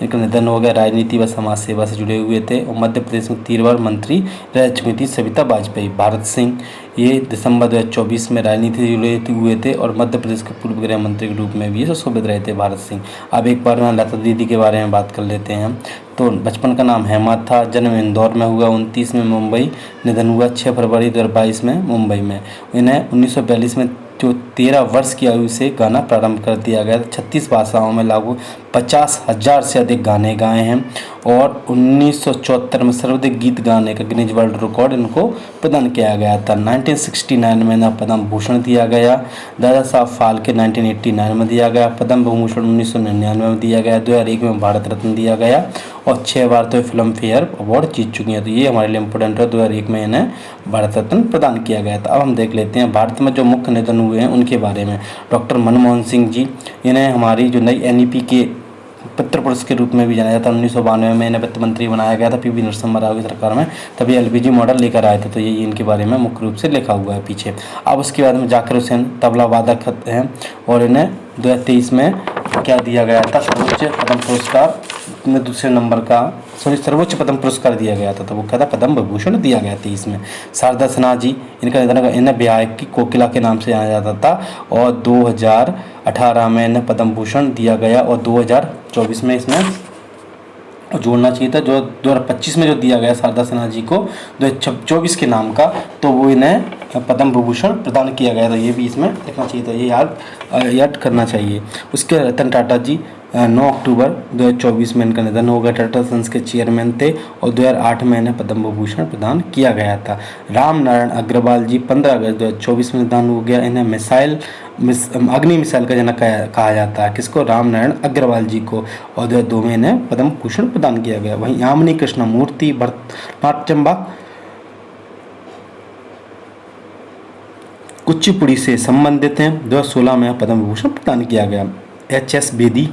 इनका निधन हो गया। राजनीति व समाज सेवा से जुड़े हुए थे और मध्य प्रदेश में 3 बार मंत्री रह चुकी थी सविता वाजपेयी। भारत सिंह, ये दिसंबर 2024 में राजनीति से जुड़े हुए थे और मध्य प्रदेश के पूर्व गृह मंत्री के रूप में भी ये सुशोभित रहे थे भारत सिंह। अब एक बार लता दीदी के बारे में बात कर लेते हैं। तो बचपन का नाम हेमा था। जन्म इंदौर में हुआ। 29 में मुंबई, निधन हुआ 6 फरवरी 2022 में मुंबई में। इन्हें 1942 में जो 13 वर्ष की आयु से गाना प्रारंभ कर दिया गया। 36 भाषाओं में लगभग 50,000 से अधिक गाने गाए हैं और 1974 में सर्वाधिक गीत गाने का गिनीज वर्ल्ड रिकॉर्ड इनको प्रदान किया गया था। 1969 में इन्हें पद्म भूषण दिया गया। दादा साहब फाल्के 1989 में दिया गया। पद्म भूषण 1999 में दिया गया। 2001 में भारत रत्न दिया गया और 6 बार तो फिल्म फेयर अवार्ड जीत चुकी हैं। तो ये हमारे लिए इम्पोर्टेंट है। 2001 में इन्हें भारत रत्न प्रदान किया गया था। अब हम देख लेते हैं भारत में जो मुख्य निधन हुए हैं उनके बारे में। डॉक्टर मनमोहन सिंह जी, इन्हें हमारी जो नई NEP के पितृ पुरुष के रूप में भी जाना जाता है। 1992 में इन्हें वित्त मंत्री बनाया गया था PV नरसिम्हा राव की सरकार में, तभी LPG मॉडल लेकर आए थे। तो ये इनके बारे में मुख्य रूप से लिखा हुआ है पीछे। अब उसके बाद में जाकिर हुसैन तबला वादक हैं और इन्हें 2023 में क्या दिया गया था, सर्वोच्च पद्म पुरस्कार में दूसरे नंबर का सर्वोच्च पद्म पुरस्कार दिया गया था। तो वो क्या था, पद्म विभूषण दिया गया 23 में। शारदा सिन्हा जी, इनका निधन, इन्हें बिहार की कोकिला के नाम से जाना जाता था और 2018 में इन्हें पद्म भूषण दिया गया और 2024 में इसमें जोड़ना चाहिए था, जो 2025 में जो दिया गया शारदा सिन्हा जी को 2024 के नाम का, तो वो इन्हें पद्म विभूषण प्रदान किया गया था। ये भी इसमें लिखना चाहिए था, ये याद करना चाहिए। उसके रतन टाटा जी 9 अक्टूबर 2024 में इनका निधन हो गया। टाटा सन्स के चेयरमैन थे और 2008 में इन्हें पद्म विभूषण प्रदान किया गया था। राम नारायण अग्रवाल जी 15 अगस्त 2024 में निधन हो गया। इन्हें अग्नि मिसाइल का जनक कहा जाता है। किसको, राम नारायण अग्रवाल जी को, और 2002 में इन्हें पद्म भूषण प्रदान किया गया। वहीं यामिनी कृष्णमूर्ति भरतनाट्यम कुचिपुड़ी से संबंधित हैं। 2016 में पद्म विभूषण प्रदान किया गया। HS बेदी,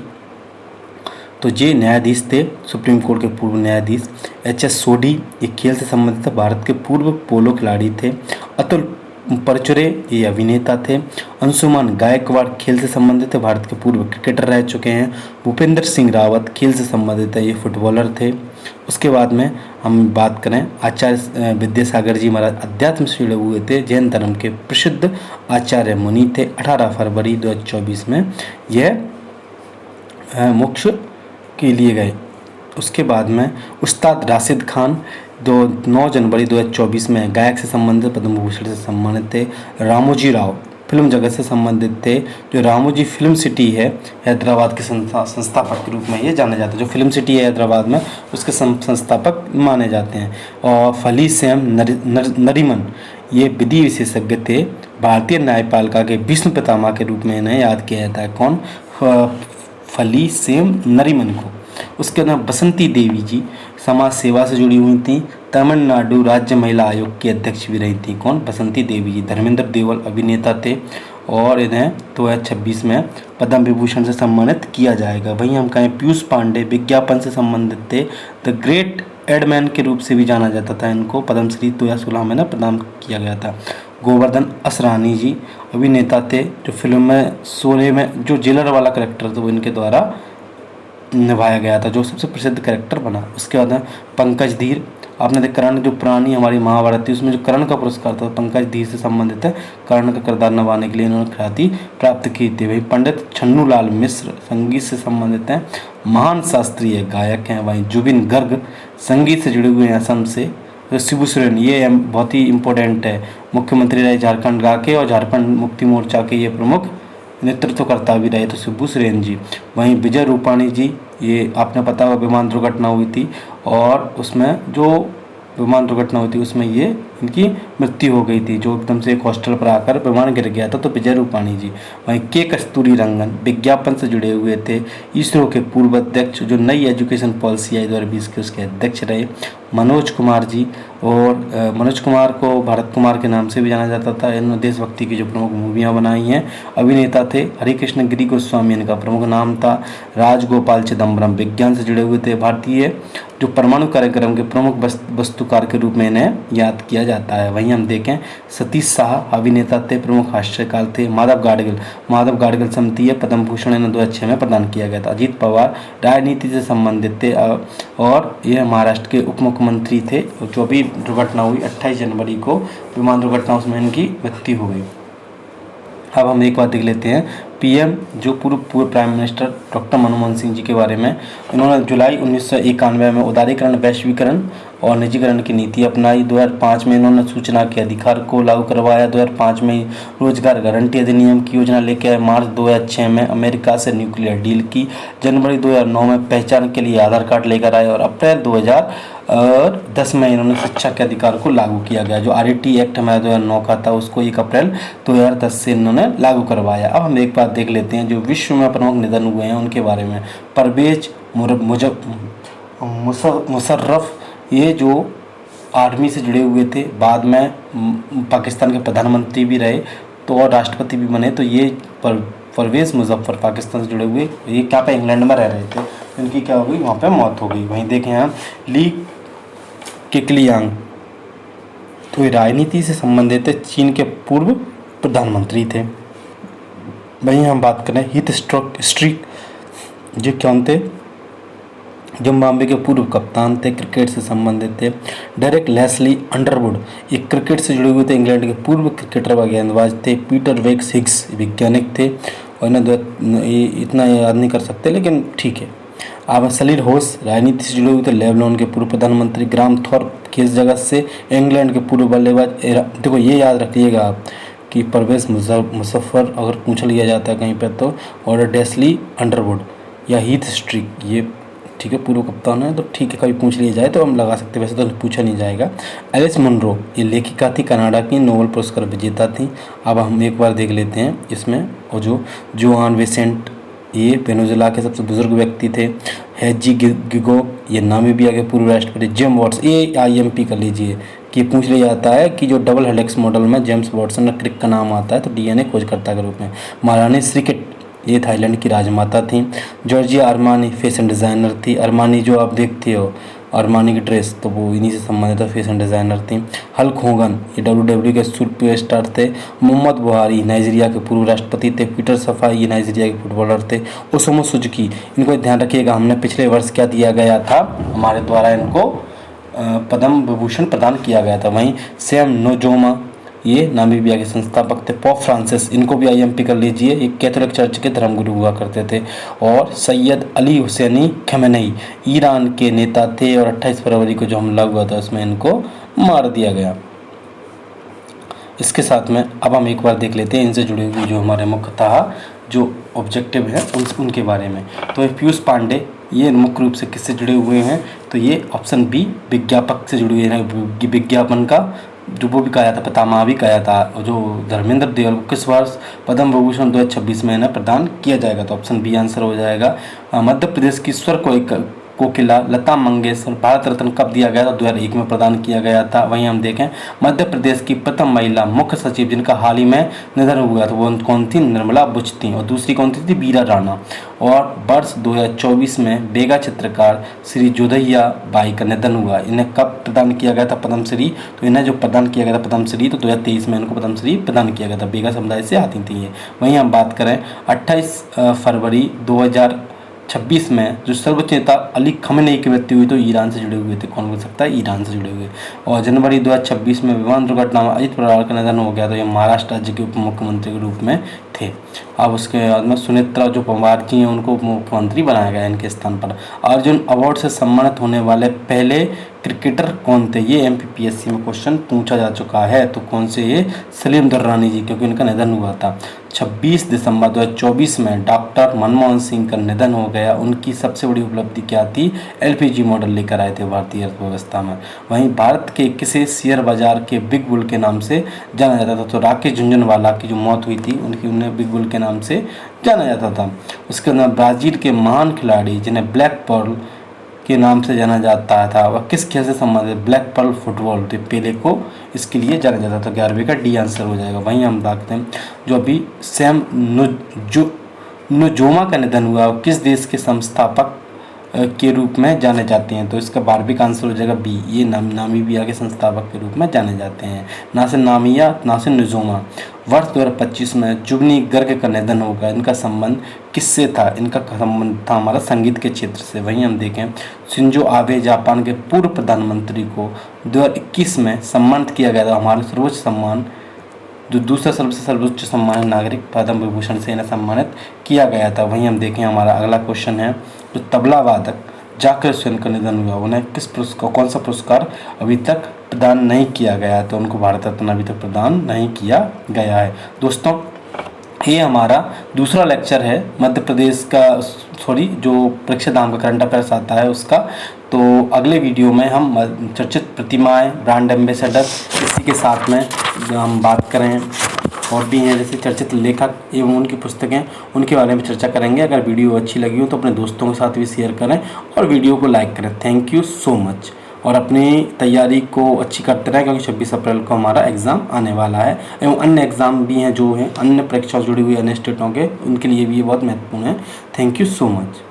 तो ये न्यायाधीश थे, सुप्रीम कोर्ट के पूर्व न्यायाधीश। HS सोढी, ये खेल से संबंधित भारत के पूर्व पोलो खिलाड़ी थे। अतुल परचुरे, ये अभिनेता थे। अंशुमान गायकवाड़ खेल से संबंधित थे, भारत के पूर्व क्रिकेटर रह चुके हैं। भूपेंद्र सिंह रावत खेल से संबंधित है, ये फुटबॉलर थे। उसके बाद में हम बात करें, आचार्य विद्यासागर जी महाराज अध्यात्म से जुड़े हुए थे, जैन धर्म के प्रसिद्ध आचार्य मुनि थे। 18 फरवरी 2024 में यह मोक्ष के लिए गए। उसके बाद में उस्ताद राशिद खान 9 जनवरी 2024 में गायक से संबंधित पद्म भूषण से सम्मानित थे। रामोजी राव फिल्म जगत से संबंधित थे। जो रामोजी फिल्म सिटी है हैदराबाद के संस्थापक के रूप में ये जाने जाते हैं। जो फिल्म सिटी है हैदराबाद में, उसके संस्थापक माने जाते हैं। और फली सैम नरीमन, ये विधि विशेषज्ञ थे। भारतीय न्यायपालिका के विष्णु पितामह के रूप में इन्हें याद किया जाता है। कौन, फली सैम नरीमन को। उसके अंदर बसंती देवी जी समाज सेवा से जुड़ी हुई थी। तमिलनाडु राज्य महिला आयोग की अध्यक्ष भी रही थी। कौन, बसंती देवी जी। धर्मेंद्र देवल अभिनेता थे और इन्हें 2026 में पद्म विभूषण से सम्मानित किया जाएगा। वहीं हम कहें पीयूष पांडे विज्ञापन से संबंधित थे। द ग्रेट एडमैन के रूप से भी जाना जाता था। इनको पद्मश्री 2016 में प्रदान किया गया था। गोवर्धन असरानी जी अभिनेता थे, जो फिल्म में शोले में जो जेलर वाला कैरेक्टर था वो इनके द्वारा निभाया गया था, जो सबसे प्रसिद्ध कैरेक्टर बना। उसके बाद पंकज धीर, आपने देखा कर्ण, जो पुरानी हमारी महाभारत थी उसमें जो कर्ण का पुरस्कार था पंकज धीर से संबंधित है। कर्ण का किरदार निभाने के लिए इन्होंने ख्याति प्राप्त की थी। वही पंडित छन्नू लाल मिश्र संगीत से संबंधित हैं, महान शास्त्रीय गायक हैं। वहीं जुबिन गर्ग संगीत से जुड़े हुए हैं असम से। तो शिबू सोरेन, ये बहुत ही इम्पोर्टेंट है, मुख्यमंत्री रहे झारखंड गा के और झारखंड मुक्ति मोर्चा के ये प्रमुख नेतृत्वकर्ता भी रहे, तो शिबू सोरेन जी। वहीं विजय रूपाणी जी, ये आपने पता होगा विमान दुर्घटना हुई थी और उसमें जो विमान दुर्घटना हुई थी उसमें ये इनकी मृत्यु हो गई थी, जो एकदम से एक हॉस्टल पर आकर विमान गिर गया था। तो विजय रूपाणी जी। वहीं के कस्तूरी रंगन विज्ञापन से जुड़े हुए थे, इसरो के पूर्व अध्यक्ष, जो नई एजुकेशन पॉलिसी आई 2020 के उसके अध्यक्ष रहे। मनोज कुमार जी, और मनोज कुमार को भारत कुमार के नाम से भी जाना जाता था। इन्होंने देशभक्ति की जो प्रमुख मूवियाँ बनाई हैं। अभिनेता थे हरिकृष्ण गिरी गोस्वामी, इनका प्रमुख नाम था। राजगोपाल चिदम्बरम विज्ञान से जुड़े हुए थे। भारतीय जो परमाणु कार्यक्रम के प्रमुख वस्तुकार के रूप में इन्हें याद किया जाता है। वहीं हम देखें सतीश शाह अभिनेता थे, प्रमुख हास्यकार थे। माधव गाडगिल समितीय पद्म भूषण इन्हें 2006 में प्रदान किया गया था। अजीत पवार राजनीति से संबंधित थे, और यह महाराष्ट्र के उप मुख्यमंत्री थे। जो भी दुर्घटना हुई 28 जनवरी को, विमान दुर्घटना, उसमें इनकी मृत्यु हो गई। अब हम एक बात देख लेते हैं पीएम, जो पूर्व prime minister doctor Manmohan Singh ji के बारे में। इन्होंने जुलाई 1991 में उदारीकरण, वैश्वीकरण और निजीकरण की नीति अपनाई। 2005 में इन्होंने सूचना के अधिकार को लागू करवाया। 2005 में रोजगार गारंटी अधिनियम की योजना लेके आए। मार्च 2006 में अमेरिका से न्यूक्लियर डील की। जनवरी 2009 में पहचान के लिए आधार कार्ड लेकर आए, और अप्रैल 2010 में इन्होंने शिक्षा के अधिकार को लागू किया गया। जो RET एक्ट हमारा 2009 का था, उसको 1 अप्रैल 2010 से इन्होंने लागू करवाया। अब हम एक बात देख लेते हैं जो विश्व में प्रमुख निधन हुए हैं उनके बारे में। परवेज मुशर्रफ, ये जो आर्मी से जुड़े हुए थे, बाद में पाकिस्तान के प्रधानमंत्री भी रहे, तो और राष्ट्रपति भी बने। तो ये परवेज मुजफ्फर पाकिस्तान से जुड़े हुए, ये क्या पे इंग्लैंड में रह रहे थे, इनकी क्या हो गई, वहाँ पे मौत हो गई। वहीं देखें हम ली केक्लियांग, तो ये राजनीति से संबंधित थे, चीन के पूर्व प्रधानमंत्री थे। वहीं हम बात करें हीथ स्ट्रीक, जो कौन थे, जिम्बाब्वे के पूर्व कप्तान थे, क्रिकेट से संबंधित थे। डेरेक लेस्ली अंडरवुड, ये क्रिकेट से जुड़े हुए थे, इंग्लैंड के पूर्व क्रिकेटर व गेंदबाज थे। पीटर वेक्स हिग्स वैज्ञानिक थे, और इन्हें इतना याद नहीं कर सकते, लेकिन ठीक है। अब सलीर होस राजनीति से जुड़े हुए थे, लेबनान के पूर्व प्रधानमंत्री। ग्राम थॉर्प खेल जगत से, इंग्लैंड के पूर्व बल्लेबाज। देखो ये याद रखिएगा आप कि परवेज मुशर्रफ अगर पूछ लिया जाता है कहीं पर तो, और डेस्ली अंडरवुड या हीथ स्ट्रीक, ये ठीक है पूर्व कप्तान है, तो ठीक है, कभी पूछ लिया जाए तो हम लगा सकते हैं, वैसे तो पूछा नहीं जाएगा। एलिस मुनरो, ये लेखिका थी, कनाडा की, नोबेल पुरस्कार विजेता थी। अब हम एक बार देख लेते हैं इसमें, और जो जोआन विसेंट, ये वेनेजुएला के सबसे बुजुर्ग व्यक्ति थे। हेजी गिगो, ये नामीबिया के पूर्व राष्ट्रपति। जेम्स वाटसन, ये IMP कर लीजिए कि पूछ लिया जाता है कि जो डबल हेलिक्स मॉडल में जेम्स वाटसन क्रिक का नाम आता है, तो DNA खोजकर्ता के रूप में। महारानी श्रीकिट, ये थाईलैंड की राजमाता थी। जॉर्जिया अरमानी फैशन डिज़ाइनर थी। अरमानी जो आप देखते हो, अरमानी की ड्रेस, तो वो इन्हीं से संबंधित फैशन डिज़ाइनर थी। हल्क होगन, ये WWE के सुपर स्टार थे। मोहम्मद बुहारी नाइजीरिया के पूर्व राष्ट्रपति थे। पीटर सफाई, ये नाइजीरिया के फुटबॉलर थे। ओसामू सुजुकी, इनको ध्यान रखिएगा, हमने पिछले वर्ष क्या दिया गया था, हमारे द्वारा इनको पद्म विभूषण प्रदान किया गया था। वहीं सैम नोजोमा, ये नामीबिया के संस्थापक थे। पॉप फ्रांसिस, इनको भी IMP कर लीजिए, ये कैथोलिक चर्च के धर्मगुरु हुआ करते थे। और सैयद अली हुसैनी खमेनेई, ईरान के नेता थे, और 28 फरवरी को जो हमला हुआ था उसमें इनको मार दिया गया। इसके साथ में अब हम एक बार देख लेते हैं इनसे जुड़े हुए जो हमारे मुख्यतः जो ऑब्जेक्टिव है उनके बारे में। तो पीयूष पांडे, ये मुख्य रूप से किससे जुड़े हुए हैं, तो ये ऑप्शन B विज्ञापक से जुड़े हुए हैं। विज्ञापन का जो वो भी कहा था, पितामह भी कहा था, और जो धर्मेंद्र देवल को किस वर्ष पद्म विभूषण 2026 में इन्हें प्रदान किया जाएगा, तो ऑप्शन B आंसर हो जाएगा। मध्य प्रदेश की स्वर कोकिला लता मंगेशकर भारत रत्न कब दिया गया था, 2001 में प्रदान किया गया था। वहीं हम देखें मध्य प्रदेश की प्रथम महिला मुख्य सचिव जिनका हाल ही में निधन हुआ था, वो कौन थी, निर्मला बुच थी, और दूसरी कौन थी, बीरा राणा। और वर्ष 2024 में बेगा चित्रकार श्री जोधैया बाई का निधन हुआ। इन्हें कब प्रदान किया गया था पद्मश्री, तो इन्हें जो प्रदान किया गया था पद्मश्री, तो 2023 में इनको पद्मश्री प्रदान किया गया था। बेगा समुदाय से आती थी ये। वहीं हम बात करें 28 फरवरी 2026 में जो सर्वोच्च नेता अली खमेनेई की मृत्यु हुई, तो ईरान से जुड़े हुए थे। कौन बोल सकता है, ईरान से जुड़े हुए। और जनवरी 2026 में विमान दुर्घटना में अजित पवार का निधन हो गया, तो ये महाराष्ट्र राज्य के उप मुख्यमंत्री के रूप में थे। अब उसके बाद में सुनेत्रा जो पवार जी हैं उनको उप मुख्यमंत्री बनाया गया इनके स्थान पर। अर्जुन अवार्ड से सम्मानित होने वाले पहले क्रिकेटर कौन थे, ये MPPSC में क्वेश्चन पूछा जा चुका है। तो कौन से, ये सलीम दुर्रानी जी, क्योंकि इनका निधन हुआ था। 26 दिसंबर 2024 में डॉक्टर मनमोहन सिंह का निधन हो गया। उनकी सबसे बड़ी उपलब्धि क्या थी? एलपीजी मॉडल लेकर आए थे भारतीय अर्थव्यवस्था में। वहीं भारत के किसे शेयर बाजार के बिग बुल के नाम से जाना जाता था? तो राकेश झुनझुनवाला की जो मौत हुई थी उन्हें बिग बुल के नाम से जाना जाता था। उसके अंदर ब्राज़ील के महान खिलाड़ी जिन्हें ब्लैक पर्ल के नाम से जाना जाता था, वह किस खेल से संबंधित? Black pearl football. तो पेले को इसके लिए जाना जाता था। 11वीं का डी आंसर हो जाएगा। वहीं हम देखते हैं जो अभी सैम नुजोमा का निधन हुआ, किस देश के संस्थापक के रूप में जाने जाते हैं? तो इसका 12वीं का आंसर हो जाएगा बी। ये नामीबिया के संस्थापक के रूप में जाने जाते हैं। नासिर नामिया, नासिर नुजोमा। वर्ष 2025 में जुबनी गर्ग का निधन होगा। इनका संबंध किससे था? इनका संबंध था हमारा संगीत के क्षेत्र से। वहीं हम देखें शिंजो आबे जापान के पूर्व प्रधानमंत्री को 2021 में सम्मानित किया गया था। हमारे सर्वोच्च सम्मान जो दूसरा सबसे सर्वोच्च सम्मान नागरिक पद्म विभूषण से इन्हें सम्मानित किया गया था। वहीं हम देखें हमारा अगला क्वेश्चन है जो तबला वादक जाकिर हुसैन का निधन हुआ, उन्हें किस पुरस्कार, कौन सा पुरस्कार अभी तक प्रदान नहीं किया गया है? तो उनको भारत रत्न अभी तक प्रदान नहीं किया गया है। दोस्तों ये हमारा दूसरा लेक्चर है मध्य प्रदेश का, जो परीक्षा धाम का करंट अफेयर्स आता है उसका। तो अगले वीडियो में हम चर्चित प्रतिमाएं, ब्रांड एम्बेसडर, इसी के साथ में हम बात करें और भी हैं जैसे चर्चित लेखक एवं उनकी पुस्तकें, उनके बारे में चर्चा करेंगे। अगर वीडियो अच्छी लगी हो तो अपने दोस्तों के साथ भी शेयर करें और वीडियो को लाइक करें। Thank you so much. और अपनी तैयारी को अच्छी करते रहें क्योंकि 26 अप्रैल को हमारा एग्ज़ाम आने वाला है एवं अन्य एग्ज़ाम भी हैं जो हैं अन्य परीक्षा से जुड़ी हुई अन्य स्टेटों के, उनके लिए भी ये बहुत महत्वपूर्ण है। Thank you so much.